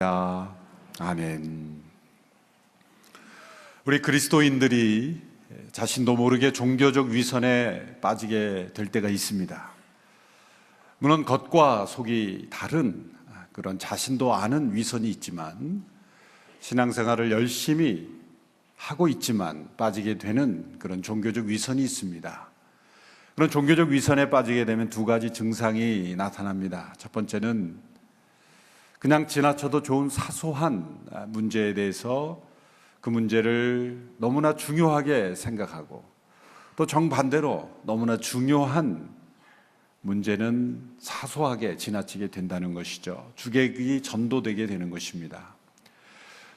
아멘. 우리 그리스도인들이 자신도 모르게 종교적 위선에 빠지게 될 때가 있습니다. 물론 겉과 속이 다른 그런 자신도 아는 위선이 있지만, 신앙생활을 열심히 하고 있지만 빠지게 되는 그런 종교적 위선이 있습니다. 그런 종교적 위선에 빠지게 되면 두 가지 증상이 나타납니다. 첫 번째는 그냥 지나쳐도 좋은 사소한 문제에 대해서 그 문제를 너무나 중요하게 생각하고, 또 정반대로 너무나 중요한 문제는 사소하게 지나치게 된다는 것이죠. 주객이 전도되게 되는 것입니다.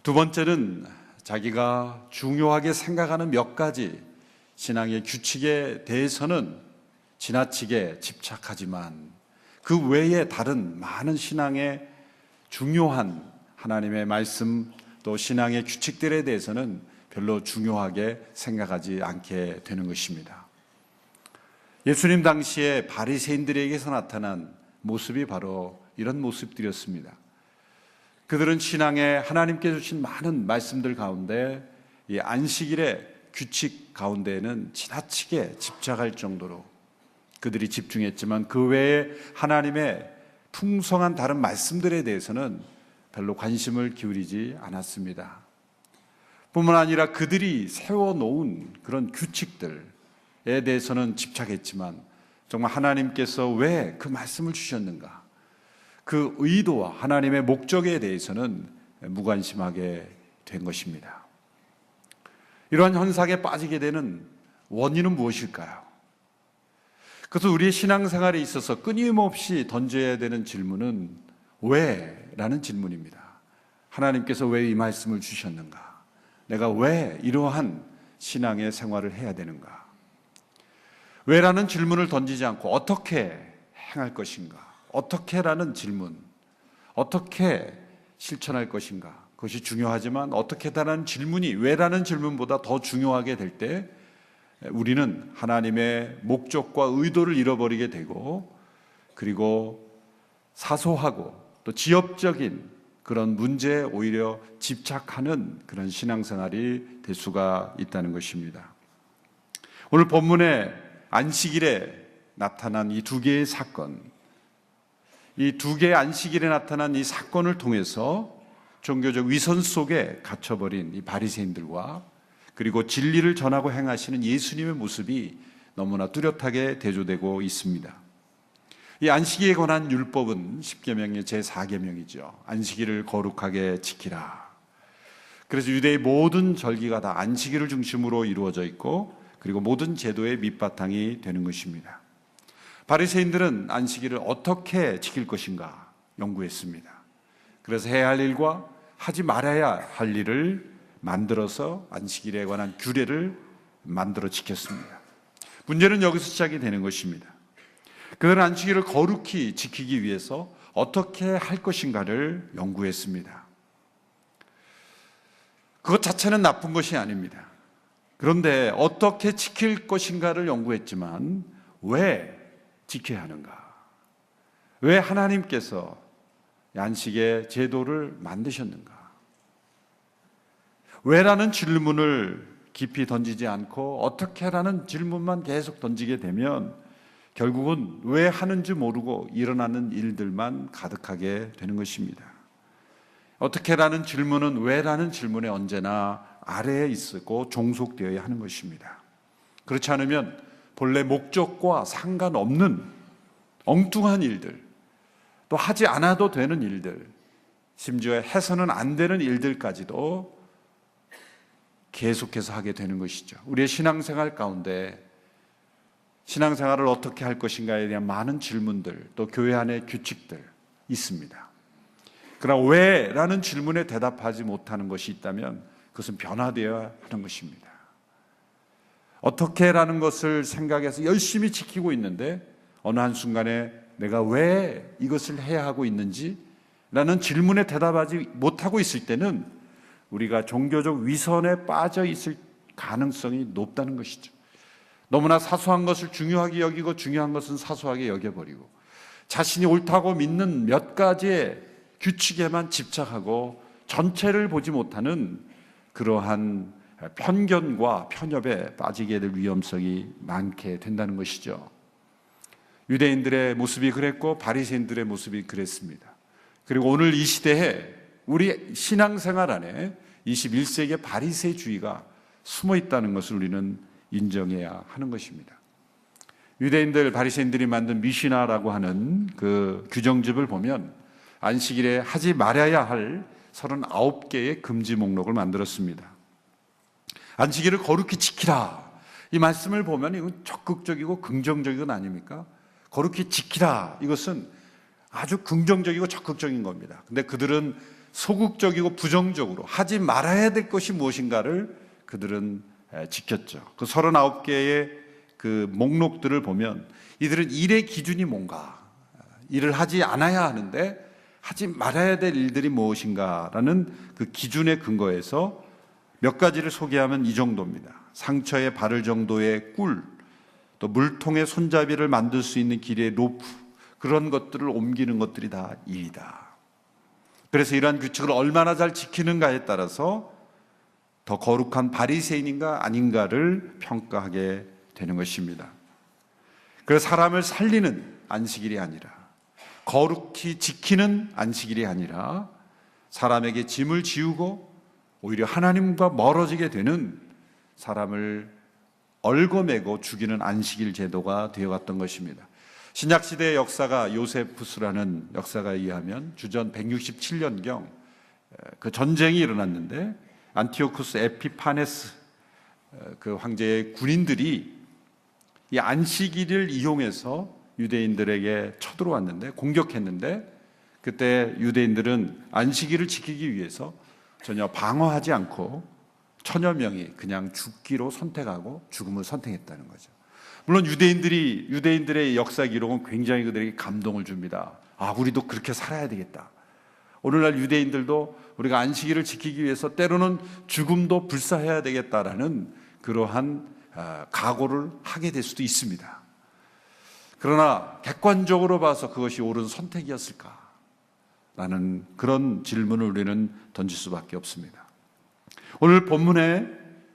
두 번째는 자기가 중요하게 생각하는 몇 가지 신앙의 규칙에 대해서는 지나치게 집착하지만, 그 외에 다른 많은 신앙의 중요한 하나님의 말씀 또 신앙의 규칙들에 대해서는 별로 중요하게 생각하지 않게 되는 것입니다. 예수님 당시에 바리새인들에게서 나타난 모습이 바로 이런 모습들이었습니다. 그들은 신앙에 하나님께 주신 많은 말씀들 가운데 이 안식일의 규칙 가운데에는 지나치게 집착할 정도로 그들이 집중했지만, 그 외에 하나님의 풍성한 다른 말씀들에 대해서는 별로 관심을 기울이지 않았습니다. 뿐만 아니라 그들이 세워놓은 그런 규칙들에 대해서는 집착했지만, 정말 하나님께서 왜 그 말씀을 주셨는가, 그 의도와 하나님의 목적에 대해서는 무관심하게 된 것입니다. 이러한 현상에 빠지게 되는 원인은 무엇일까요? 그래서 우리의 신앙생활에 있어서 끊임없이 던져야 되는 질문은 왜? 라는 질문입니다. 하나님께서 왜 이 말씀을 주셨는가? 내가 왜 이러한 신앙의 생활을 해야 되는가? 왜라는 질문을 던지지 않고 어떻게 행할 것인가? 어떻게라는 질문, 어떻게 실천할 것인가? 그것이 중요하지만 어떻게다라는 질문이 왜라는 질문보다 더 중요하게 될 때 우리는 하나님의 목적과 의도를 잃어버리게 되고, 그리고 사소하고 또 지엽적인 그런 문제에 오히려 집착하는 그런 신앙생활이 될 수가 있다는 것입니다. 오늘 본문의 안식일에 나타난 이 두 개의 사건, 이 두 개의 안식일에 나타난 이 사건을 통해서 종교적 위선 속에 갇혀버린 이 바리새인들과, 그리고 진리를 전하고 행하시는 예수님의 모습이 너무나 뚜렷하게 대조되고 있습니다. 이 안식일에 관한 율법은 10계명의 제4계명이죠. 안식일을 거룩하게 지키라. 그래서 유대의 모든 절기가 다 안식일을 중심으로 이루어져 있고, 그리고 모든 제도의 밑바탕이 되는 것입니다. 바리새인들은 안식일을 어떻게 지킬 것인가 연구했습니다. 그래서 해야 할 일과 하지 말아야 할 일을 만들어서 안식일에 관한 규례를 만들어 지켰습니다. 문제는 여기서 시작이 되는 것입니다. 그들은 안식일을 거룩히 지키기 위해서 어떻게 할 것인가를 연구했습니다. 그것 자체는 나쁜 것이 아닙니다. 그런데 어떻게 지킬 것인가를 연구했지만 왜 지켜야 하는가? 왜 하나님께서 안식의 제도를 만드셨는가? 왜라는 질문을 깊이 던지지 않고 어떻게라는 질문만 계속 던지게 되면 결국은 왜 하는지 모르고 일어나는 일들만 가득하게 되는 것입니다. 어떻게라는 질문은 왜라는 질문에 언제나 아래에 있고 종속되어야 하는 것입니다. 그렇지 않으면 본래 목적과 상관없는 엉뚱한 일들, 또 하지 않아도 되는 일들, 심지어 해서는 안 되는 일들까지도 계속해서 하게 되는 것이죠. 우리의 신앙생활 가운데 신앙생활을 어떻게 할 것인가에 대한 많은 질문들, 또 교회 안의 규칙들 있습니다. 그러나 왜라는 질문에 대답하지 못하는 것이 있다면 그것은 변화되어야 하는 것입니다. 어떻게라는 것을 생각해서 열심히 지키고 있는데 어느 한순간에 내가 왜 이것을 해야 하고 있는지 라는 질문에 대답하지 못하고 있을 때는 우리가 종교적 위선에 빠져 있을 가능성이 높다는 것이죠. 너무나 사소한 것을 중요하게 여기고 중요한 것은 사소하게 여겨버리고, 자신이 옳다고 믿는 몇 가지의 규칙에만 집착하고 전체를 보지 못하는 그러한 편견과 편협에 빠지게 될 위험성이 많게 된다는 것이죠. 유대인들의 모습이 그랬고 바리새인들의 모습이 그랬습니다. 그리고 오늘 이 시대에 우리 신앙생활 안에 21세기의 바리새주의가 숨어 있다는 것을 우리는 인정해야 하는 것입니다. 유대인들, 바리새인들이 만든 미시나라고 하는 그 규정집을 보면 안식일에 하지 말아야 할 39개의 금지 목록을 만들었습니다. 안식일을 거룩히 지키라, 이 말씀을 보면 이건 적극적이고 긍정적인 건 아닙니까? 거룩히 지키라, 이것은 아주 긍정적이고 적극적인 겁니다. 근데 그들은 소극적이고 부정적으로 하지 말아야 될 것이 무엇인가를 그들은 지켰죠. 그 39개의 그 목록들을 보면 이들은 일의 기준이 뭔가, 일을 하지 않아야 하는데 하지 말아야 될 일들이 무엇인가라는 그 기준에 근거해서 몇 가지를 소개하면 이 정도입니다. 상처에 바를 정도의 꿀, 또 물통에 손잡이를 만들 수 있는 길이의 로프, 그런 것들을 옮기는 것들이 다 일이다. 그래서 이러한 규칙을 얼마나 잘 지키는가에 따라서 더 거룩한 바리새인인가 아닌가를 평가하게 되는 것입니다. 그래서 사람을 살리는 안식일이 아니라, 거룩히 지키는 안식일이 아니라 사람에게 짐을 지우고 오히려 하나님과 멀어지게 되는, 사람을 얽어매고 죽이는 안식일 제도가 되어갔던 것입니다. 신약시대의 역사가 요세푸스라는 역사가에 의하면 주전 167년경 그 전쟁이 일어났는데 안티오쿠스 에피파네스 그 황제의 군인들이 이 안식일을 이용해서 유대인들에게 쳐들어왔는데, 공격했는데, 그때 유대인들은 안식일을 지키기 위해서 전혀 방어하지 않고 천여 명이 그냥 죽기로 선택하고 죽음을 선택했다는 거죠. 물론 유대인들의 역사 기록은 굉장히 그들에게 감동을 줍니다. 아, 우리도 그렇게 살아야 되겠다. 오늘날 유대인들도 우리가 안식일을 지키기 위해서 때로는 죽음도 불사해야 되겠다라는 그러한 각오를 하게 될 수도 있습니다. 그러나 객관적으로 봐서 그것이 옳은 선택이었을까라는 그런 질문을 우리는 던질 수밖에 없습니다. 오늘 본문에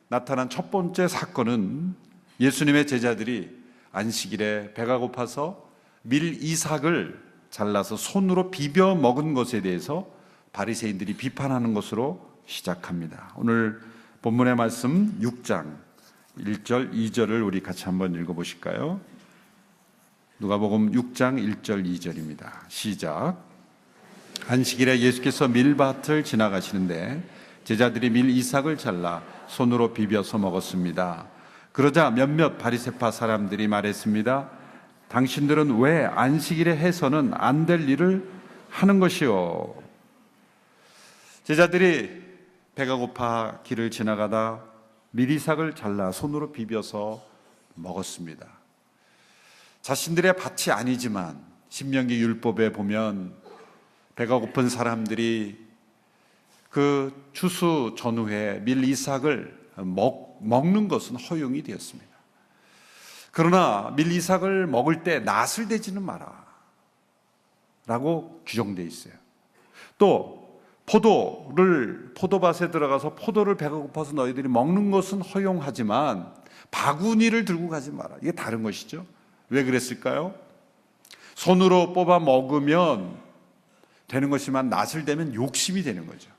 나타난 첫 번째 사건은 예수님의 제자들이 안식일에 배가 고파서 밀 이삭을 잘라서 손으로 비벼 먹은 것에 대해서 바리새인들이 비판하는 것으로 시작합니다. 오늘 본문의 말씀 6장 1절 2절을 우리 같이 한번 읽어보실까요? 누가복음 6장 1절 2절입니다. 시작. 안식일에 예수께서 밀밭을 지나가시는데 제자들이 밀 이삭을 잘라 손으로 비벼서 먹었습니다. 그러자 몇몇 바리새파 사람들이 말했습니다. 당신들은 왜 안식일에 해서는 안 될 일을 하는 것이요? 제자들이 배가 고파 길을 지나가다 밀이삭을 잘라 손으로 비벼서 먹었습니다. 자신들의 밭이 아니지만 신명기 율법에 보면 배가 고픈 사람들이 그 추수 전후에 밀이삭을 먹는 것은 허용이 되었습니다. 그러나 밀이삭을 먹을 때 낫을 대지는 마라 라고 규정되어 있어요. 또 포도밭에 들어가서 포도를 배가 고파서 너희들이 먹는 것은 허용하지만 바구니를 들고 가지 마라. 이게 다른 것이죠. 왜 그랬을까요? 손으로 뽑아 먹으면 되는 것이지만 낫을 대면 욕심이 되는 거죠.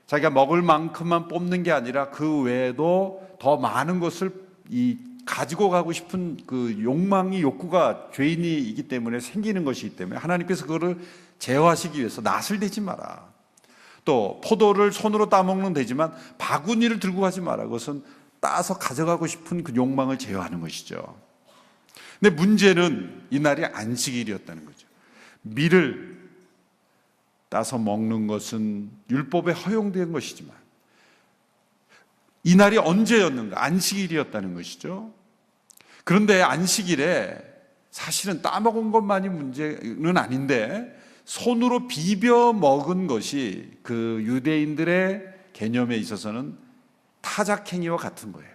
자기가 먹을 만큼만 뽑는 게 아니라 그 외에도 더 많은 것을 가지고 가고 싶은 그 욕구가 죄인이기 때문에 생기는 것이기 때문에 하나님께서 그거를 제어하시기 위해서 낫을 대지 마라. 또 포도를 손으로 따먹는 되지만 바구니를 들고 가지 마라. 그것은 따서 가져가고 싶은 그 욕망을 제어하는 것이죠. 근데 문제는 이날이 안식일이었다는 거죠. 밀을 따서 먹는 것은 율법에 허용된 것이지만 이날이 언제였는가? 안식일이었다는 것이죠. 그런데 안식일에 사실은 따먹은 것만이 문제는 아닌데 손으로 비벼 먹은 것이 그 유대인들의 개념에 있어서는 타작행위와 같은 거예요.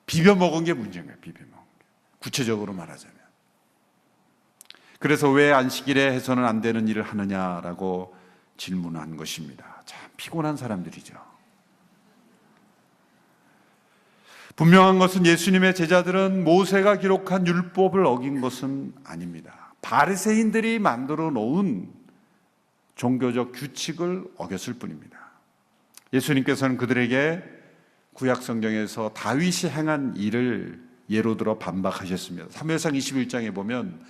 비벼 먹은 게 문제인 거예요. 비벼 먹은 게. 구체적으로 말하자면. 그래서 왜 안식일에 해서는 안 되는 일을 하느냐라고 질문한 것입니다. 참 피곤한 사람들이죠. 분명한 것은 예수님의 제자들은 모세가 기록한 율법을 어긴 것은 아닙니다. 바리새인들이 만들어 놓은 종교적 규칙을 어겼을 뿐입니다. 예수님께서는 그들에게 구약 성경에서 다윗이 행한 일을 예로 들어 반박하셨습니다. 사무엘상 21장에 보면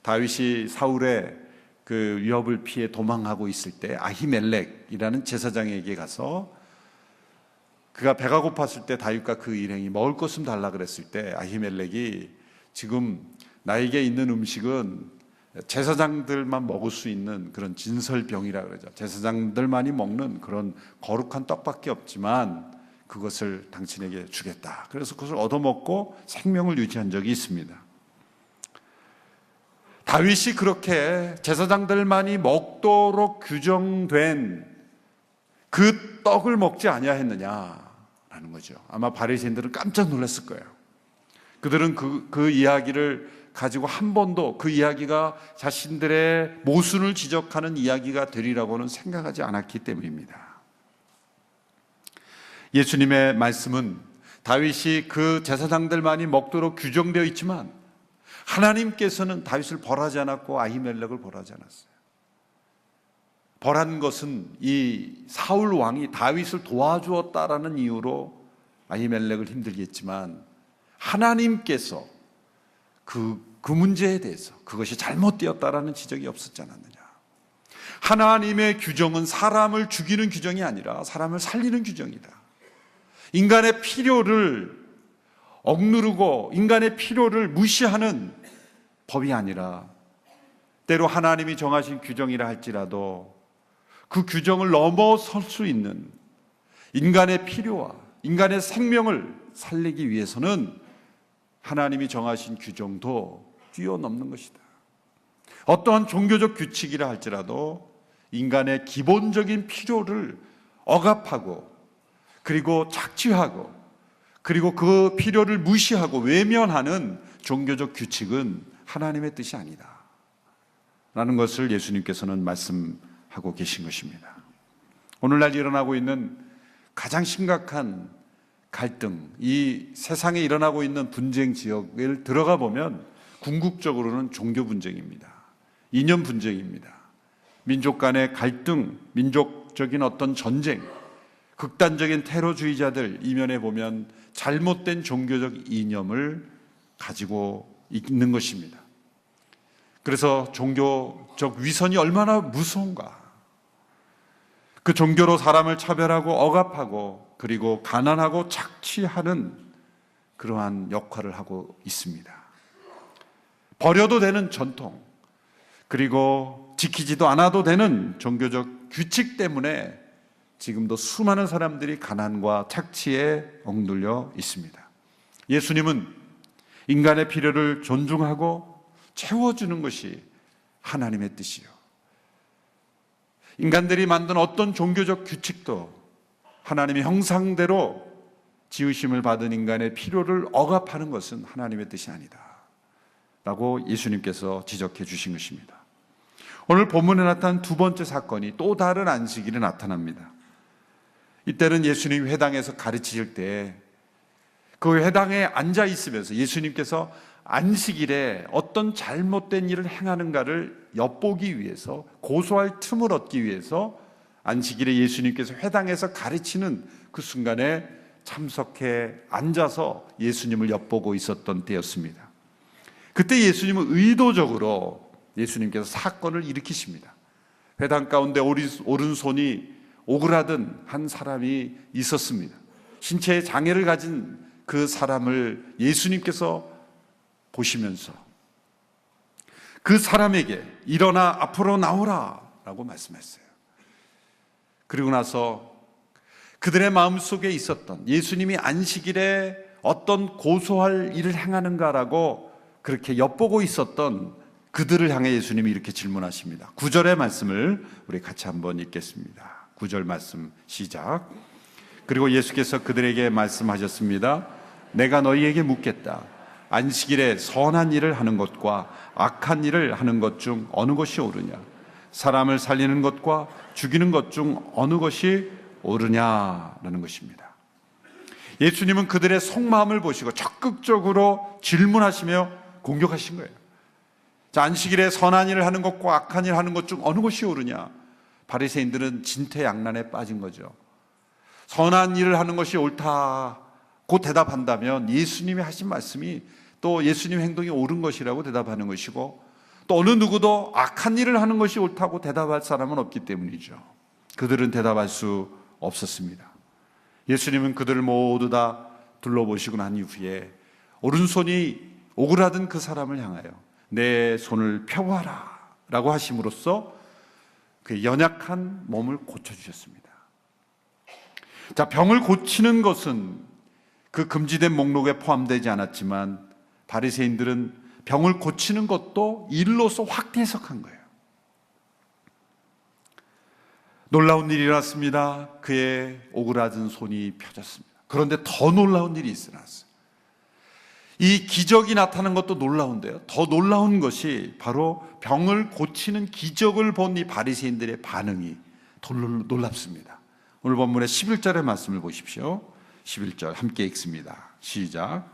다윗이 사울의 그 위협을 피해 도망하고 있을 때 아히멜렉이라는 제사장에게 가서 그가 배가 고팠을 때 다윗과 그 일행이 먹을 것 좀 달라 그랬을 때 아히멜렉이 지금 나에게 있는 음식은 제사장들만 먹을 수 있는 그런 진설병이라 그러죠. 제사장들만이 먹는 그런 거룩한 떡밖에 없지만 그것을 당신에게 주겠다. 그래서 그것을 얻어먹고 생명을 유지한 적이 있습니다. 다윗이 그렇게 제사장들만이 먹도록 규정된 그 떡을 먹지 아니하였느냐라는 거죠. 아마 바리새인들은 깜짝 놀랐을 거예요. 그들은 그 이야기를 가지고 한 번도 그 이야기가 자신들의 모순을 지적하는 이야기가 되리라고는 생각하지 않았기 때문입니다. 예수님의 말씀은 다윗이 그 제사장들만이 먹도록 규정되어 있지만 하나님께서는 다윗을 벌하지 않았고 아히멜렉을 벌하지 않았어요. 벌한 것은 이 사울 왕이 다윗을 도와주었다라는 이유로 아히멜렉을 힘들게 했지만 하나님께서 그 문제에 대해서 그것이 잘못되었다라는 지적이 없었지 않았느냐. 하나님의 규정은 사람을 죽이는 규정이 아니라 사람을 살리는 규정이다. 인간의 필요를 억누르고 인간의 필요를 무시하는 법이 아니라 때로 하나님이 정하신 규정이라 할지라도 그 규정을 넘어설 수 있는 인간의 필요와 인간의 생명을 살리기 위해서는 하나님이 정하신 규정도 뛰어넘는 것이다. 어떠한 종교적 규칙이라 할지라도 인간의 기본적인 필요를 억압하고 그리고 착취하고 그리고 그 필요를 무시하고 외면하는 종교적 규칙은 하나님의 뜻이 아니다 라는 것을 예수님께서는 말씀하고 계신 것입니다. 오늘날 일어나고 있는 가장 심각한 갈등, 이 세상에 일어나고 있는 분쟁 지역을 들어가 보면 궁극적으로는 종교 분쟁입니다. 이념 분쟁입니다. 민족 간의 갈등, 민족적인 어떤 전쟁, 극단적인 테러주의자들 이면에 보면 잘못된 종교적 이념을 가지고 있는 것입니다. 그래서 종교적 위선이 얼마나 무서운가. 그 종교로 사람을 차별하고 억압하고 그리고 가난하고 착취하는 그러한 역할을 하고 있습니다. 버려도 되는 전통 그리고 지키지도 않아도 되는 종교적 규칙 때문에 지금도 수많은 사람들이 가난과 착취에 억눌려 있습니다. 예수님은 인간의 필요를 존중하고 채워주는 것이 하나님의 뜻이요. 인간들이 만든 어떤 종교적 규칙도 하나님의 형상대로 지으심을 받은 인간의 필요를 억압하는 것은 하나님의 뜻이 아니다 라고 예수님께서 지적해 주신 것입니다. 오늘 본문에 나타난 두 번째 사건이 또 다른 안식일에 나타납니다. 이때는 예수님이 회당에서 가르치실 때 그 회당에 앉아 있으면서 예수님께서 안식일에 어떤 잘못된 일을 행하는가를 엿보기 위해서 고소할 틈을 얻기 위해서 안식일에 예수님께서 회당에서 가르치는 그 순간에 참석해 앉아서 예수님을 엿보고 있었던 때였습니다. 그때 예수님은 의도적으로 예수님께서 사건을 일으키십니다. 회당 가운데 오른손이 오그라든 한 사람이 있었습니다. 신체에 장애를 가진 그 사람을 예수님께서 보시면서 그 사람에게 일어나 앞으로 나오라 라고 말씀했어요. 그리고 나서 그들의 마음속에 있었던 예수님이 안식일에 어떤 고소할 일을 행하는가라고 그렇게 엿보고 있었던 그들을 향해 예수님이 이렇게 질문하십니다. 9절의 말씀을 우리 같이 한번 읽겠습니다. 9절 말씀 시작. 그리고 예수께서 그들에게 말씀하셨습니다. 내가 너희에게 묻겠다. 안식일에 선한 일을 하는 것과 악한 일을 하는 것 중 어느 것이 옳으냐? 사람을 살리는 것과 죽이는 것 중 어느 것이 옳으냐라는 것입니다. 예수님은 그들의 속마음을 보시고 적극적으로 질문하시며 공격하신 거예요. 자, 안식일에 선한 일을 하는 것과 악한 일을 하는 것 중 어느 것이 옳으냐? 바리새인들은 진퇴양난에 빠진 거죠. 선한 일을 하는 것이 옳다고 대답한다면 예수님이 하신 말씀이 또 예수님 행동이 옳은 것이라고 대답하는 것이고, 또 어느 누구도 악한 일을 하는 것이 옳다고 대답할 사람은 없기 때문이죠. 그들은 대답할 수 없었습니다. 예수님은 그들을 모두 다 둘러보시고 난 이후에 오른손이 오그라든 그 사람을 향하여 내 손을 펴보아라 라고 하심으로써 그 연약한 몸을 고쳐주셨습니다. 자, 병을 고치는 것은 그 금지된 목록에 포함되지 않았지만 바리새인들은 병을 고치는 것도 일로서 확대 해석한 거예요. 놀라운 일이 일어났습니다. 그의 오그라든 손이 펴졌습니다. 그런데 더 놀라운 일이 일어났어요. 이 기적이 나타난 것도 놀라운데요, 더 놀라운 것이 바로 병을 고치는 기적을 본 이 바리새인들의 반응이 더 놀랍습니다. 오늘 본문의 11절의 말씀을 보십시오. 11절 함께 읽습니다. 시작.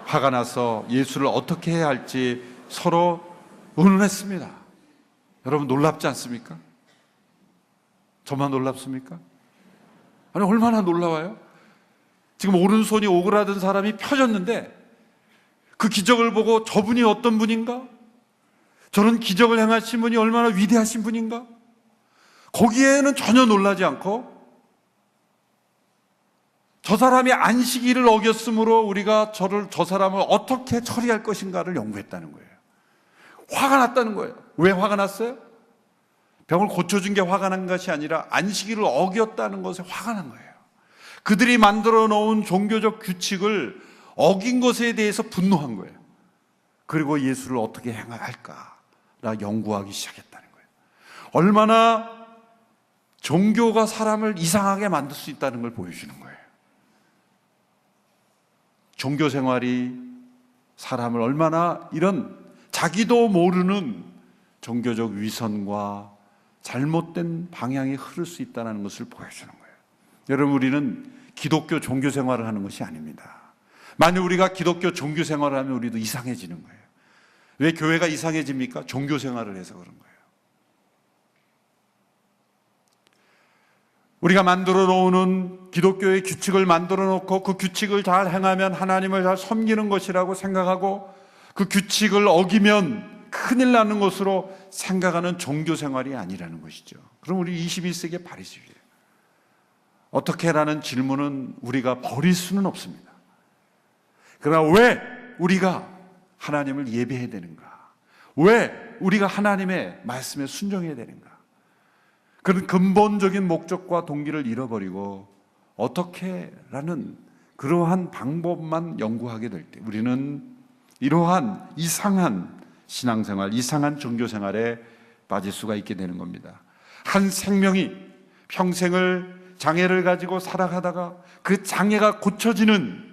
화가 나서 예수를 어떻게 해야 할지 서로 의논했습니다. 여러분 놀랍지 않습니까? 저만 놀랍습니까? 아니, 얼마나 놀라워요? 지금 오른손이 오그라든 사람이 펴졌는데 그 기적을 보고 저분이 어떤 분인가? 저런 기적을 행하신 분이 얼마나 위대하신 분인가? 거기에는 전혀 놀라지 않고 저 사람이 안식일을 어겼으므로 우리가 저 사람을 어떻게 처리할 것인가를 연구했다는 거예요. 화가 났다는 거예요. 왜 화가 났어요? 병을 고쳐준 게 화가 난 것이 아니라 안식일을 어겼다는 것에 화가 난 거예요. 그들이 만들어 놓은 종교적 규칙을 어긴 것에 대해서 분노한 거예요. 그리고 예수를 어떻게 행할까 연구하기 시작했다는 거예요. 얼마나 종교가 사람을 이상하게 만들 수 있다는 걸 보여주는 거예요. 종교 생활이 사람을 얼마나 이런 자기도 모르는 종교적 위선과 잘못된 방향에 흐를 수 있다는 것을 보여주는 거예요. 여러분, 우리는 기독교 종교 생활을 하는 것이 아닙니다. 만약 우리가 기독교 종교 생활을 하면 우리도 이상해지는 거예요. 왜 교회가 이상해집니까? 종교 생활을 해서 그런 거예요. 우리가 만들어 놓는 기독교의 규칙을 만들어 놓고 그 규칙을 잘 행하면 하나님을 잘 섬기는 것이라고 생각하고 그 규칙을 어기면 큰일 나는 것으로 생각하는 종교 생활이 아니라는 것이죠. 그럼 우리 21세기의 바리새인이에요. 어떻게라는 질문은 우리가 버릴 수는 없습니다. 그러나 왜 우리가 하나님을 예배해야 되는가? 왜 우리가 하나님의 말씀에 순종해야 되는가? 그런 근본적인 목적과 동기를 잃어버리고 어떻게라는 그러한 방법만 연구하게 될 때 우리는 이러한 이상한 신앙생활, 이상한 종교생활에 빠질 수가 있게 되는 겁니다. 한 생명이 평생을 장애를 가지고 살아가다가 그 장애가 고쳐지는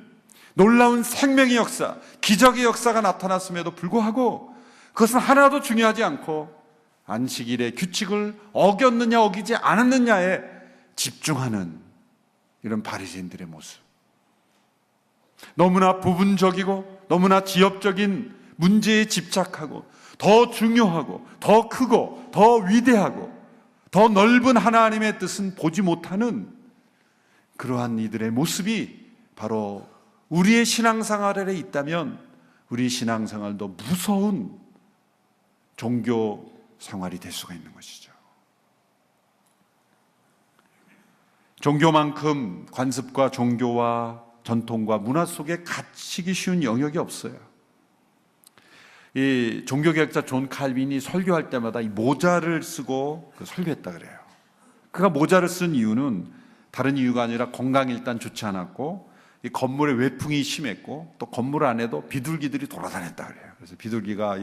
놀라운 생명의 역사, 기적의 역사가 나타났음에도 불구하고 그것은 하나도 중요하지 않고 안식일의 규칙을 어겼느냐 어기지 않았느냐에 집중하는 이런 바리새인들의 모습. 너무나 부분적이고 너무나 지엽적인 문제에 집착하고 더 중요하고 더 크고 더 위대하고 더 넓은 하나님의 뜻은 보지 못하는 그러한 이들의 모습이 바로 우리의 신앙생활에 있다면 우리 신앙생활도 무서운 종교 생활이 될 수가 있는 것이죠. 종교만큼 관습과 종교와 전통과 문화 속에 갇히기 쉬운 영역이 없어요. 이 종교개혁자 존 칼빈이 설교할 때마다 이 모자를 쓰고 설교했다 그래요. 그가 모자를 쓴 이유는 다른 이유가 아니라 건강이 일단 좋지 않았고 이 건물에 외풍이 심했고 또 건물 안에도 비둘기들이 돌아다녔다 그래요. 그래서 비둘기가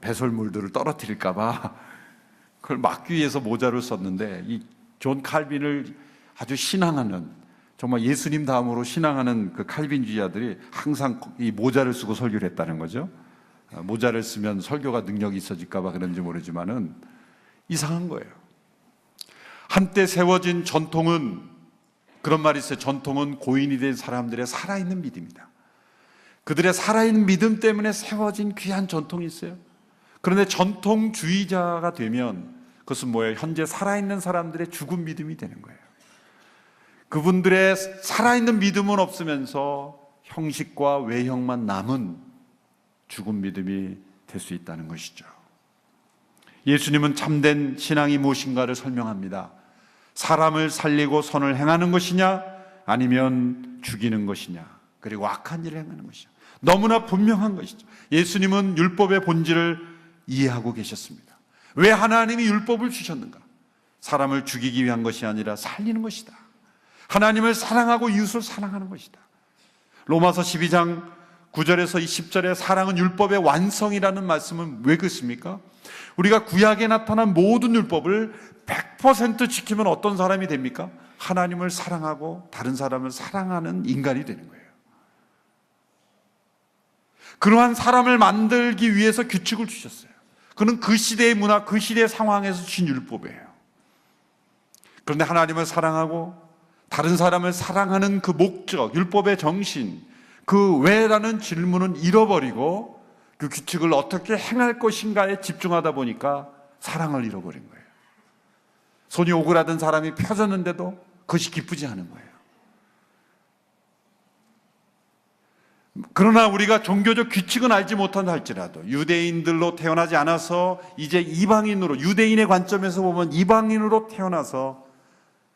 배설물들을 떨어뜨릴까봐 그걸 막기 위해서 모자를 썼는데 이 존 칼빈을 아주 신앙하는 정말 예수님 다음으로 신앙하는 그 칼빈주의자들이 항상 이 모자를 쓰고 설교를 했다는 거죠. 모자를 쓰면 설교가 능력이 있어질까 봐 그런지 모르지만은 이상한 거예요. 한때 세워진 전통은, 그런 말이 있어요. 전통은 고인이 된 사람들의 살아있는 믿음이다. 그들의 살아있는 믿음 때문에 세워진 귀한 전통이 있어요. 그런데 전통주의자가 되면 그것은 뭐예요? 현재 살아있는 사람들의 죽은 믿음이 되는 거예요. 그분들의 살아있는 믿음은 없으면서 형식과 외형만 남은 죽은 믿음이 될 수 있다는 것이죠. 예수님은 참된 신앙이 무엇인가를 설명합니다. 사람을 살리고 선을 행하는 것이냐, 아니면 죽이는 것이냐, 그리고 악한 일을 행하는 것이냐. 너무나 분명한 것이죠. 예수님은 율법의 본질을 이해하고 계셨습니다. 왜 하나님이 율법을 주셨는가? 사람을 죽이기 위한 것이 아니라 살리는 것이다. 하나님을 사랑하고 이웃을 사랑하는 것이다. 로마서 12장 9절에서 10절에 사랑은 율법의 완성이라는 말씀은 왜 그렇습니까? 우리가 구약에 나타난 모든 율법을 100% 지키면 어떤 사람이 됩니까? 하나님을 사랑하고 다른 사람을 사랑하는 인간이 되는 거예요. 그러한 사람을 만들기 위해서 규칙을 주셨어요. 그는 그 시대의 문화, 그 시대의 상황에서 주신 율법이에요. 그런데 하나님을 사랑하고 다른 사람을 사랑하는 그 목적, 율법의 정신, 그 왜라는 질문은 잃어버리고 그 규칙을 어떻게 행할 것인가에 집중하다 보니까 사랑을 잃어버린 거예요. 손이 오그라든 사람이 펴졌는데도 그것이 기쁘지 않은 거예요. 그러나 우리가 종교적 규칙은 알지 못한다 할지라도 유대인들로 태어나지 않아서 이제 이방인으로, 유대인의 관점에서 보면 이방인으로 태어나서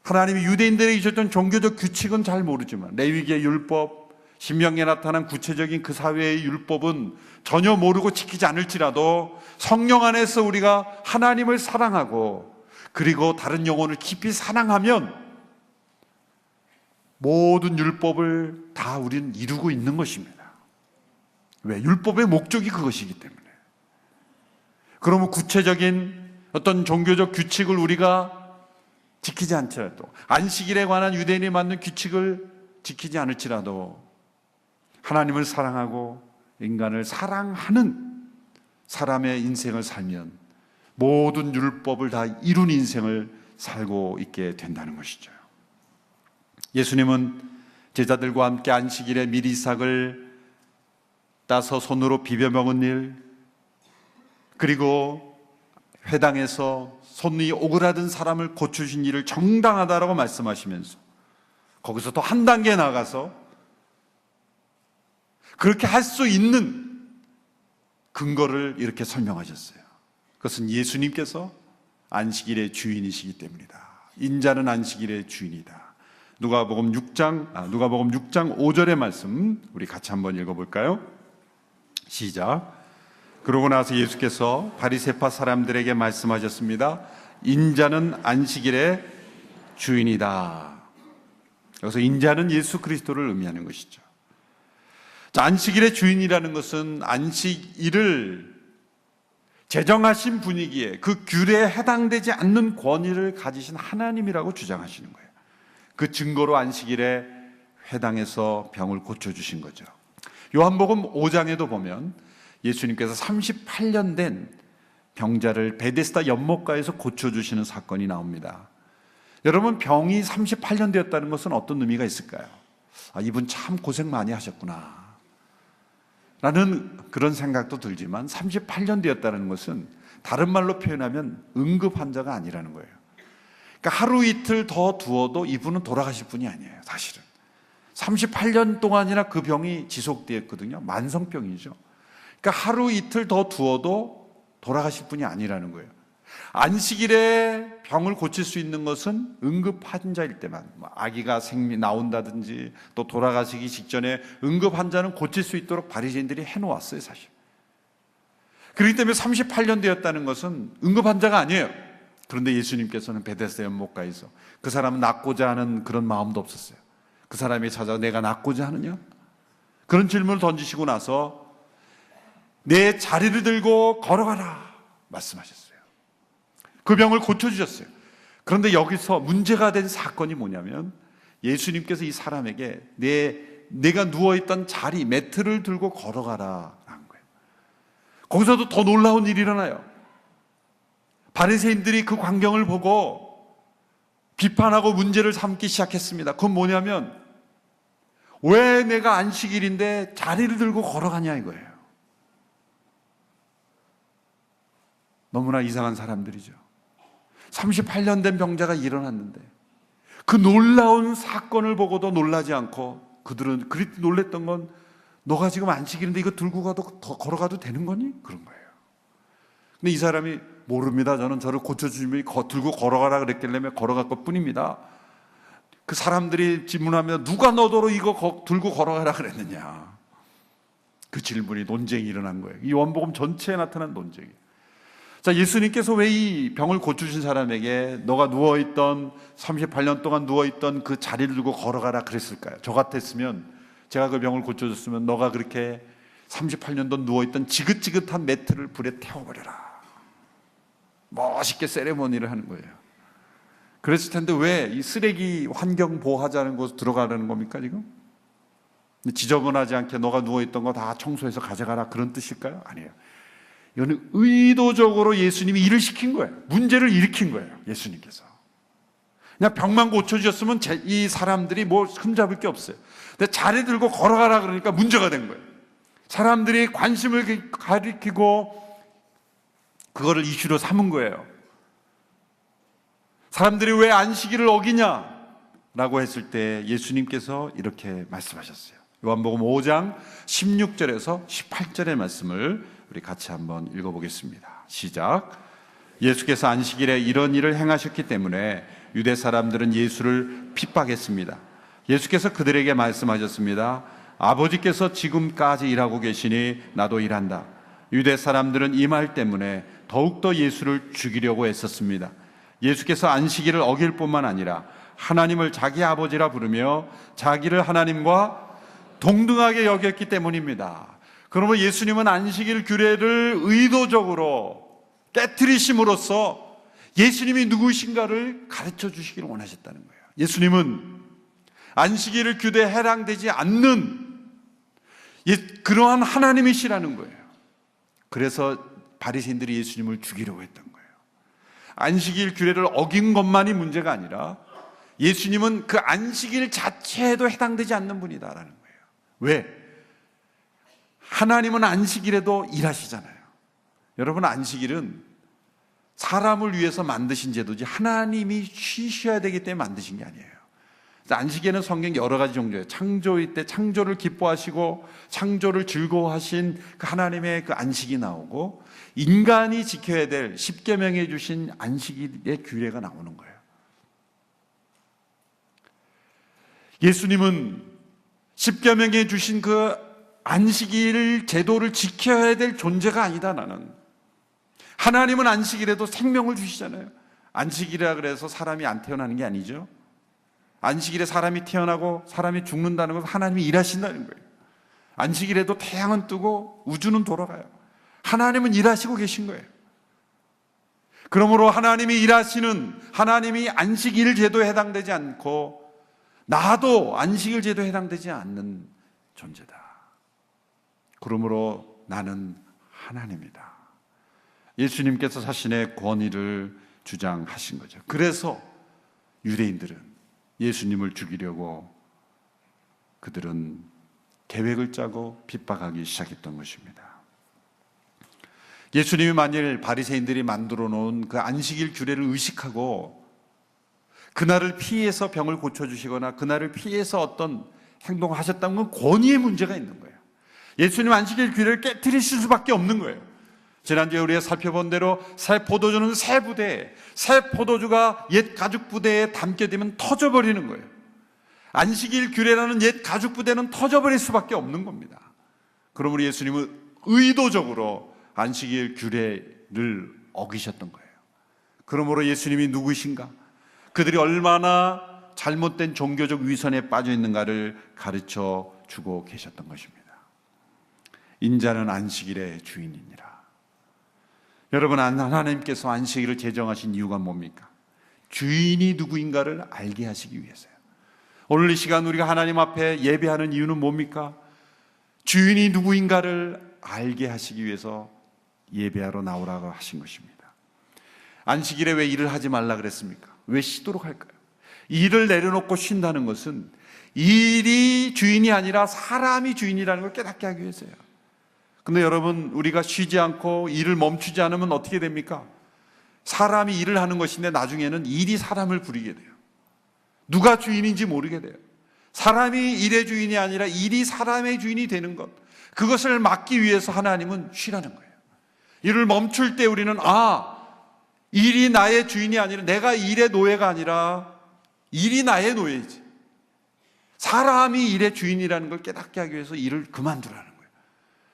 하나님이 유대인들에게 주셨던 종교적 규칙은 잘 모르지만 레위기의 율법, 신명기에 나타난 구체적인 그 사회의 율법은 전혀 모르고 지키지 않을지라도 성령 안에서 우리가 하나님을 사랑하고 그리고 다른 영혼을 깊이 사랑하면 모든 율법을 다 우리는 이루고 있는 것입니다. 왜? 율법의 목적이 그것이기 때문에. 그러면 구체적인 어떤 종교적 규칙을 우리가 지키지 않더라도, 안식일에 관한 유대인이 만든 규칙을 지키지 않을지라도 하나님을 사랑하고 인간을 사랑하는 사람의 인생을 살면 모든 율법을 다 이룬 인생을 살고 있게 된다는 것이죠. 예수님은 제자들과 함께 안식일에 미리 이삭을 따서 손으로 비벼 먹은 일, 그리고 회당에서 손이 오그라든 사람을 고쳐주신 일을 정당하다라고 말씀하시면서 거기서 또 한 단계 나가서 그렇게 할 수 있는 근거를 이렇게 설명하셨어요. 그것은 예수님께서 안식일의 주인이시기 때문이다. 인자는 안식일의 주인이다. 누가복음 6장 5절의 말씀 우리 같이 한번 읽어볼까요? 시작. 그러고 나서 예수께서 바리새파 사람들에게 말씀하셨습니다. 인자는 안식일의 주인이다. 여기서 인자는 예수 그리스도를 의미하는 것이죠. 자, 안식일의 주인이라는 것은 안식일을 제정하신 분위기에 그 규례에 해당되지 않는 권위를 가지신 하나님이라고 주장하시는 거예요. 그 증거로 안식일에 회당에서 병을 고쳐주신 거죠. 요한복음 5장에도 보면 예수님께서 38년 된 병자를 베데스다 연못가에서 고쳐주시는 사건이 나옵니다. 여러분, 병이 38년 되었다는 것은 어떤 의미가 있을까요? 아, 이분 참 고생 많이 하셨구나 라는 그런 생각도 들지만 38년 되었다는 것은 다른 말로 표현하면 응급 환자가 아니라는 거예요. 그러니까 하루 이틀 더 두어도 이분은 돌아가실 분이 아니에요. 사실은 38년 동안이나 그 병이 지속되었거든요. 만성병이죠. 그러니까 하루 이틀 더 두어도 돌아가실 분이 아니라는 거예요. 안식일에 병을 고칠 수 있는 것은 응급 환자일 때만, 아기가 나온다든지 또 돌아가시기 직전에 응급 환자는 고칠 수 있도록 바리새인들이 해놓았어요, 사실. 그렇기 때문에 38년 되었다는 것은 응급 환자가 아니에요. 그런데 예수님께서는 베데스다 연못가에서 그 사람은 낫고자 하는 그런 마음도 없었어요. 그 사람이 찾아와 내가 낫고자 하느냐? 그런 질문을 던지시고 나서 내 자리를 들고 걸어가라 말씀하셨어요. 그 병을 고쳐주셨어요. 그런데 여기서 문제가 된 사건이 뭐냐면 예수님께서 이 사람에게 내가 누워있던 자리, 매트를 들고 걸어가라 한 거예요. 거기서도 더 놀라운 일이 일어나요. 바리새인들이 그 광경을 보고 비판하고 문제를 삼기 시작했습니다. 그건 뭐냐면, 왜 내가 안식일인데 자리를 들고 걸어가냐 이거예요. 너무나 이상한 사람들이죠. 38년 된 병자가 일어났는데 그 놀라운 사건을 보고도 놀라지 않고, 그들은 그렇게 놀랬던 건, 너가 지금 안식일인데 이거 들고 가도 더 걸어가도 되는 거니? 그런 거예요. 근데 이 사람이 모릅니다. 저는 저를 고쳐주님이 들고 걸어가라 그랬길래 걸어갈 것 뿐입니다. 그 사람들이 질문하면 누가 너더러 이거 들고 걸어가라 그랬느냐. 그 질문이, 논쟁이 일어난 거예요. 이 요한복음 전체에 나타난 논쟁이. 자, 예수님께서 왜 이 병을 고쳐주신 사람에게 너가 누워있던 38년 동안 누워있던 그 자리를 들고 걸어가라 그랬을까요? 저 같았으면, 제가 그 병을 고쳐줬으면 너가 그렇게 38년도 누워있던 지긋지긋한 매트를 불에 태워버려라, 멋있게 세레모니를 하는 거예요. 그랬을 텐데 왜 이 쓰레기 환경 보호하자는 곳에 들어가라는 겁니까 지금? 지저분하지 않게 너가 누워있던 거 다 청소해서 가져가라, 그런 뜻일까요? 아니에요. 이거는 의도적으로 예수님이 일을 시킨 거예요. 문제를 일으킨 거예요, 예수님께서. 그냥 병만 고쳐주셨으면 이 사람들이 뭐 흠잡을 게 없어요. 근데 자리 들고 걸어가라 그러니까 문제가 된 거예요. 사람들이 관심을 가리키고 그거를 이슈로 삼은 거예요. 사람들이 왜 안식일을 어기냐라고 했을 때 예수님께서 이렇게 말씀하셨어요. 요한복음 5장 16절에서 18절의 말씀을 우리 같이 한번 읽어보겠습니다. 시작. 예수께서 안식일에 이런 일을 행하셨기 때문에 유대 사람들은 예수를 핍박했습니다. 예수께서 그들에게 말씀하셨습니다. 아버지께서 지금까지 일하고 계시니 나도 일한다. 유대 사람들은 이 말 때문에 더욱더 예수를 죽이려고 애썼습니다. 예수께서 안식일을 어길 뿐만 아니라 하나님을 자기 아버지라 부르며 자기를 하나님과 동등하게 여겼기 때문입니다. 그러면 예수님은 안식일 규례를 의도적으로 깨트리심으로써 예수님이 누구신가를 가르쳐 주시기를 원하셨다는 거예요. 예수님은 안식일 규례에 해당되지 않는 그러한 하나님이시라는 거예요. 그래서 바리새인들이 예수님을 죽이려고 했던 거예요. 안식일 규례를 어긴 것만이 문제가 아니라 예수님은 그 안식일 자체에도 해당되지 않는 분이다라는 거예요. 왜? 하나님은 안식일에도 일하시잖아요. 여러분, 안식일은 사람을 위해서 만드신 제도지 하나님이 쉬셔야 되기 때문에 만드신 게 아니에요. 안식에는 성경 여러 가지 종류예요. 창조일 때 창조를 기뻐하시고 창조를 즐거워하신 그 하나님의 그 안식이 나오고, 인간이 지켜야 될 십계명에 주신 안식일의 규례가 나오는 거예요. 예수님은 십계명에 주신 그 안식일 제도를 지켜야 될 존재가 아니다. 나는 하나님은 안식일에도 생명을 주시잖아요. 안식일이라 그래서 사람이 안 태어나는 게 아니죠. 안식일에 사람이 태어나고 사람이 죽는다는 것은 하나님이 일하신다는 거예요. 안식일에도 태양은 뜨고 우주는 돌아가요. 하나님은 일하시고 계신 거예요. 그러므로 하나님이 일하시는, 하나님이 안식일 제도에 해당되지 않고 나도 안식일 제도에 해당되지 않는 존재다. 그러므로 나는 하나님이다. 예수님께서 자신의 권위를 주장하신 거죠. 그래서 유대인들은 예수님을 죽이려고 그들은 계획을 짜고 핍박하기 시작했던 것입니다. 예수님이 만일 바리새인들이 만들어 놓은 그 안식일 규례를 의식하고 그날을 피해서 병을 고쳐주시거나 그날을 피해서 어떤 행동을 하셨다는 건 권위의 문제가 있는 거예요. 예수님 안식일 규례를 깨트리실 수밖에 없는 거예요. 지난주에 우리가 살펴본 대로 새 포도주는 새 부대에, 새 포도주가 옛 가죽 부대에 담게 되면 터져버리는 거예요. 안식일 규례라는 옛 가죽 부대는 터져버릴 수밖에 없는 겁니다. 그러므로 예수님은 의도적으로 안식일 규례를 어기셨던 거예요. 그러므로 예수님이 누구신가? 그들이 얼마나 잘못된 종교적 위선에 빠져 있는가를 가르쳐 주고 계셨던 것입니다. 인자는 안식일의 주인이니라. 여러분, 하나님께서 안식일을 제정하신 이유가 뭡니까? 주인이 누구인가를 알게 하시기 위해서요. 오늘 이 시간 우리가 하나님 앞에 예배하는 이유는 뭡니까? 주인이 누구인가를 알게 하시기 위해서 예배하러 나오라고 하신 것입니다. 안식일에 왜 일을 하지 말라 그랬습니까? 왜 쉬도록 할까요? 일을 내려놓고 쉰다는 것은 일이 주인이 아니라 사람이 주인이라는 걸 깨닫게 하기 위해서요. 근데 여러분, 우리가 쉬지 않고 일을 멈추지 않으면 어떻게 됩니까? 사람이 일을 하는 것인데 나중에는 일이 사람을 부리게 돼요. 누가 주인인지 모르게 돼요. 사람이 일의 주인이 아니라 일이 사람의 주인이 되는 것, 그것을 막기 위해서 하나님은 쉬라는 거예요. 일을 멈출 때 우리는 일이 나의 주인이 아니라, 내가 일의 노예가 아니라 일이 나의 노예이지, 사람이 일의 주인이라는 걸 깨닫게 하기 위해서 일을 그만두라는 거예요.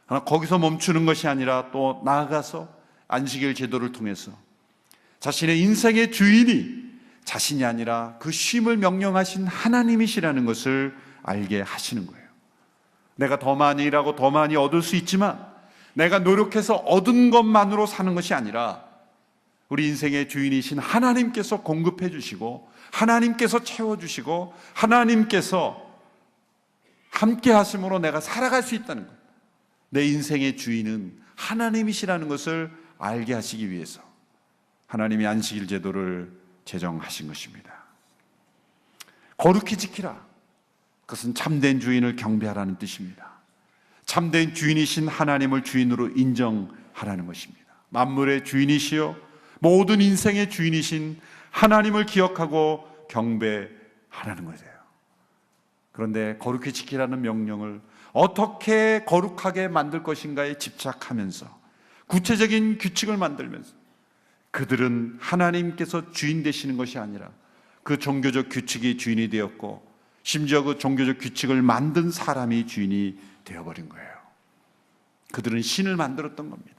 그러나 거기서 멈추는 것이 아니라 또 나아가서 안식일 제도를 통해서 자신의 인생의 주인이 자신이 아니라 그 쉼을 명령하신 하나님이시라는 것을 알게 하시는 거예요. 내가 더 많이 일하고 더 많이 얻을 수 있지만 내가 노력해서 얻은 것만으로 사는 것이 아니라 우리 인생의 주인이신 하나님께서 공급해 주시고 하나님께서 채워주시고 하나님께서 함께 하심으로 내가 살아갈 수 있다는 것, 내 인생의 주인은 하나님이시라는 것을 알게 하시기 위해서 하나님이 안식일 제도를 제정하신 것입니다. 거룩히 지키라, 그것은 참된 주인을 경배하라는 뜻입니다. 참된 주인이신 하나님을 주인으로 인정하라는 것입니다. 만물의 주인이시여 모든 인생의 주인이신 하나님을 기억하고 경배하라는 거예요. 그런데 거룩히 지키라는 명령을 어떻게 거룩하게 만들 것인가에 집착하면서 구체적인 규칙을 만들면서 그들은 하나님께서 주인 되시는 것이 아니라 그 종교적 규칙이 주인이 되었고 심지어 그 종교적 규칙을 만든 사람이 주인이 되어버린 거예요. 그들은 신을 만들었던 겁니다.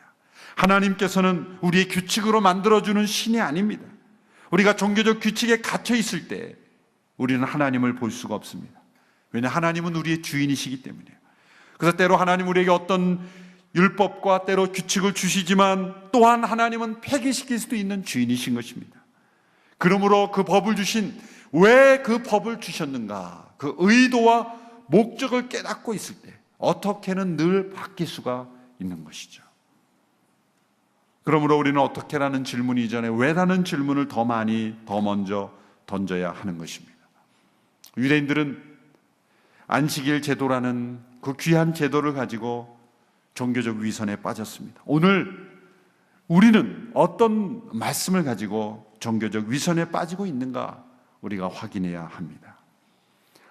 하나님께서는 우리의 규칙으로 만들어주는 신이 아닙니다. 우리가 종교적 규칙에 갇혀 있을 때 우리는 하나님을 볼 수가 없습니다. 왜냐하면 하나님은 우리의 주인이시기 때문이에요. 그래서 때로 하나님 우리에게 어떤 율법과 때로 규칙을 주시지만 또한 하나님은 폐기시킬 수도 있는 주인이신 것입니다. 그러므로 그 법을 주신, 왜 그 법을 주셨는가, 그 의도와 목적을 깨닫고 있을 때 어떻게는 늘 바뀔 수가 있는 것이죠. 그러므로 우리는 어떻게라는 질문이 이전에 왜라는 질문을 더 많이, 더 먼저 던져야 하는 것입니다. 유대인들은 안식일 제도라는 그 귀한 제도를 가지고 종교적 위선에 빠졌습니다. 오늘 우리는 어떤 말씀을 가지고 종교적 위선에 빠지고 있는가 우리가 확인해야 합니다.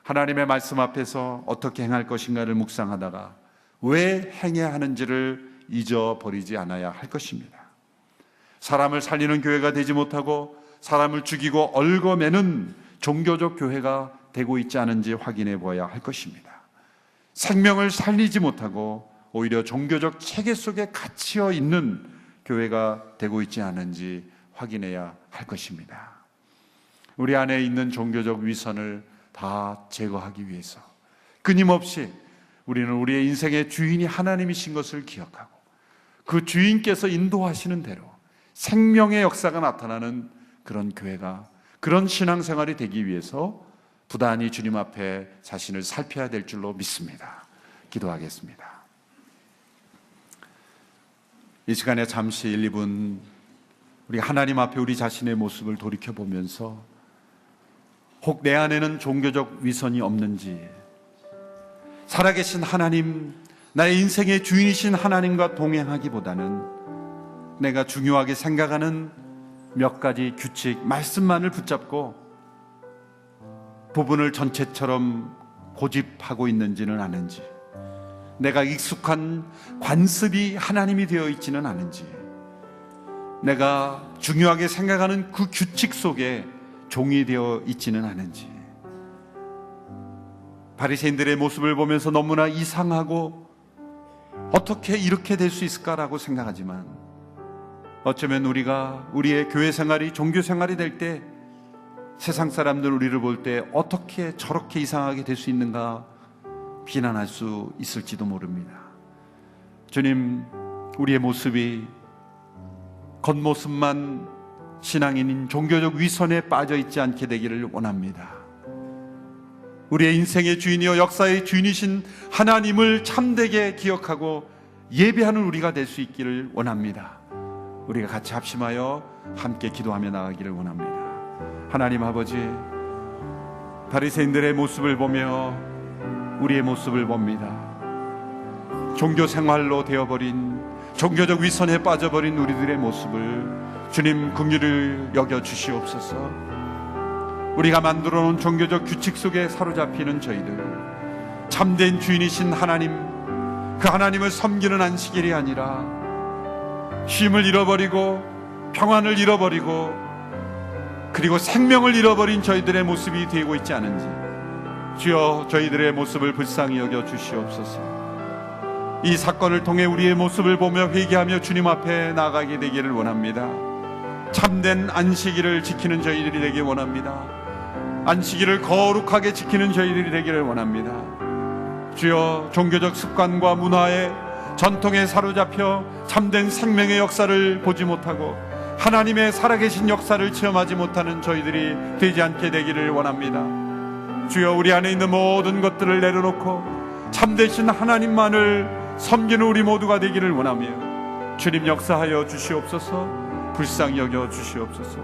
하나님의 말씀 앞에서 어떻게 행할 것인가를 묵상하다가 왜 행해야 하는지를 잊어버리지 않아야 할 것입니다. 사람을 살리는 교회가 되지 못하고 사람을 죽이고 얽어매는 종교적 교회가 되고 있지 않은지 확인해 보아야 할 것입니다. 생명을 살리지 못하고 오히려 종교적 체계 속에 갇혀 있는 교회가 되고 있지 않은지 확인해야 할 것입니다. 우리 안에 있는 종교적 위선을 다 제거하기 위해서 끊임없이 우리는 우리의 인생의 주인이 하나님이신 것을 기억하고 그 주인께서 인도하시는 대로 생명의 역사가 나타나는 그런 교회가, 그런 신앙생활이 되기 위해서 부단히 주님 앞에 자신을 살펴야 될 줄로 믿습니다. 기도하겠습니다. 이 시간에 잠시 1, 2분 우리 하나님 앞에 우리 자신의 모습을 돌이켜보면서 혹 내 안에는 종교적 위선이 없는지, 살아계신 하나님, 나의 인생의 주인이신 하나님과 동행하기보다는 내가 중요하게 생각하는 몇 가지 규칙, 말씀만을 붙잡고 부분을 전체처럼 고집하고 있는지는 아는지, 내가 익숙한 관습이 하나님이 되어 있지는 않은지, 내가 중요하게 생각하는 그 규칙 속에 종이 되어 있지는 않은지, 바리새인들의 모습을 보면서 너무나 이상하고 어떻게 이렇게 될 수 있을까라고 생각하지만 어쩌면 우리가 우리의 교회 생활이 종교 생활이 될 때 세상 사람들 우리를 볼 때 어떻게 저렇게 이상하게 될 수 있는가 비난할 수 있을지도 모릅니다. 주님, 우리의 모습이 겉모습만 신앙인인 종교적 위선에 빠져 있지 않게 되기를 원합니다. 우리의 인생의 주인이요 역사의 주인이신 하나님을 참되게 기억하고 예배하는 우리가 될 수 있기를 원합니다. 우리가 같이 합심하여 함께 기도하며 나가기를 원합니다. 하나님 아버지, 바리새인들의 모습을 보며 우리의 모습을 봅니다. 종교 생활로 되어버린, 종교적 위선에 빠져버린 우리들의 모습을 주님 긍휼을 여겨 주시옵소서. 우리가 만들어 놓은 종교적 규칙 속에 사로잡히는 저희들, 참된 주인이신 하나님, 그 하나님을 섬기는 안식일이 아니라 쉼을 잃어버리고 평안을 잃어버리고 그리고 생명을 잃어버린 저희들의 모습이 되고 있지 않은지 주여 저희들의 모습을 불쌍히 여겨 주시옵소서. 이 사건을 통해 우리의 모습을 보며 회개하며 주님 앞에 나아가게 되기를 원합니다. 참된 안식일을 지키는 저희들이 되기 원합니다. 안식일을 거룩하게 지키는 저희들이 되기를 원합니다. 주여 종교적 습관과 문화에 전통에 사로잡혀 참된 생명의 역사를 보지 못하고 하나님의 살아계신 역사를 체험하지 못하는 저희들이 되지 않게 되기를 원합니다. 주여 우리 안에 있는 모든 것들을 내려놓고 참되신 하나님만을 섬기는 우리 모두가 되기를 원하며 주님 역사하여 주시옵소서. 불쌍히 여겨 주시옵소서.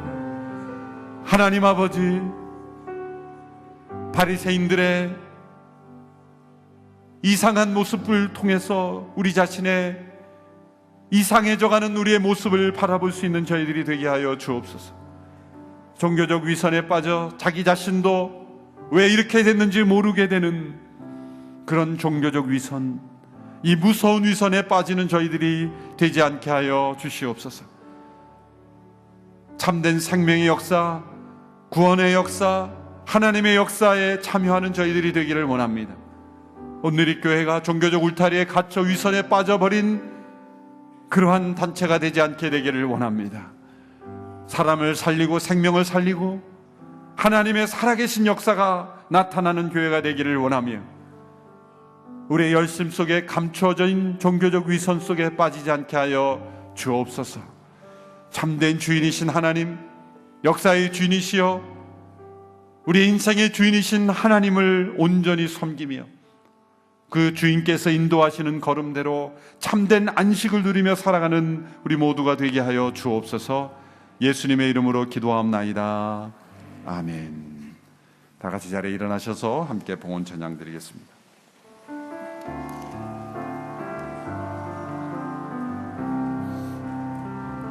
하나님 아버지, 바리새인들의 이상한 모습을 통해서 우리 자신의 이상해져가는 우리의 모습을 바라볼 수 있는 저희들이 되게 하여 주옵소서. 종교적 위선에 빠져 자기 자신도 왜 이렇게 됐는지 모르게 되는 그런 종교적 위선, 이 무서운 위선에 빠지는 저희들이 되지 않게 하여 주시옵소서. 참된 생명의 역사, 구원의 역사, 하나님의 역사에 참여하는 저희들이 되기를 원합니다. 오늘 이 교회가 종교적 울타리에 갇혀 위선에 빠져버린 그러한 단체가 되지 않게 되기를 원합니다. 사람을 살리고 생명을 살리고 하나님의 살아계신 역사가 나타나는 교회가 되기를 원하며 우리의 열심 속에 감추어져 있는 종교적 위선 속에 빠지지 않게 하여 주옵소서. 참된 주인이신 하나님, 역사의 주인이시여 우리 인생의 주인이신 하나님을 온전히 섬기며 그 주인께서 인도하시는 걸음대로 참된 안식을 누리며 살아가는 우리 모두가 되게 하여 주옵소서. 예수님의 이름으로 기도하옵나이다. 아멘. 다 같이 자리에 일어나셔서 함께 봉헌 찬양 드리겠습니다.